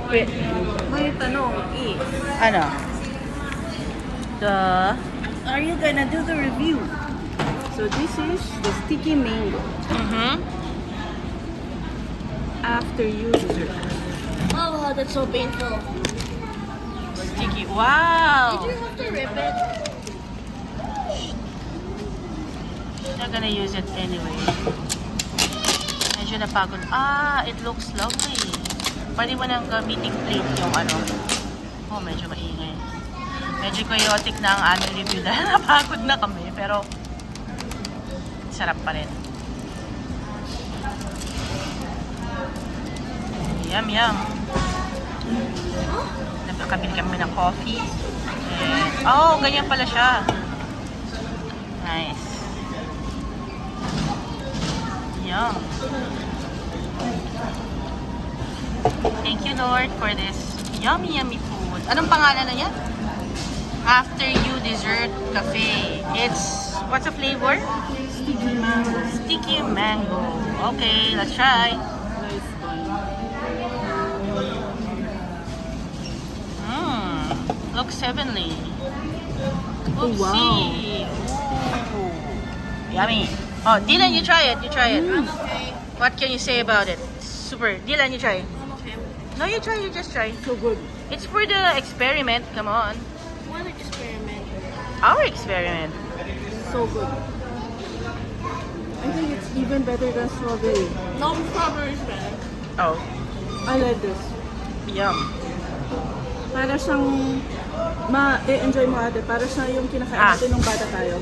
May tanong is, Ano? are you gonna do the review? So this is the sticky mango after you dessert. Oh, that's so painful. Sticky. Wow! Did you have to rip it? Not gonna use it anyway. Medyo napagod. It looks lovely. Pwede mo nang gamiting plate yung ano. Oh, medyo maingay. Medyo chaotic na ang aming review dahil napagod na kami. Pero, sarap pa rin. Yum, yum. Nagkakabili kami ng coffee. And, ganyan pala siya. Nice. Yum. Thank you, Lord, for this yummy, yummy food. Anong pangalan na yan? After You Dessert Cafe. It's, what's the flavor? Sticky mango. Sticky mango. Okay, let's try. Nice one. Looks heavenly. Oh, wow. Oopsie. Ooh. Yummy. Oh, Dylan, you try it. You try it. Okay. What can you say about it? Super. Dylan, you try. I'm okay. No, you try. You just try. So good. It's for the experiment. Come on. What experiment? Our experiment. So good. I think it's even better than strawberry. No, strawberry is better. Oh, I like this. yum. Para siyang ma-enjoy mo ate. Para siya yung kinakain natin nung bata tayo.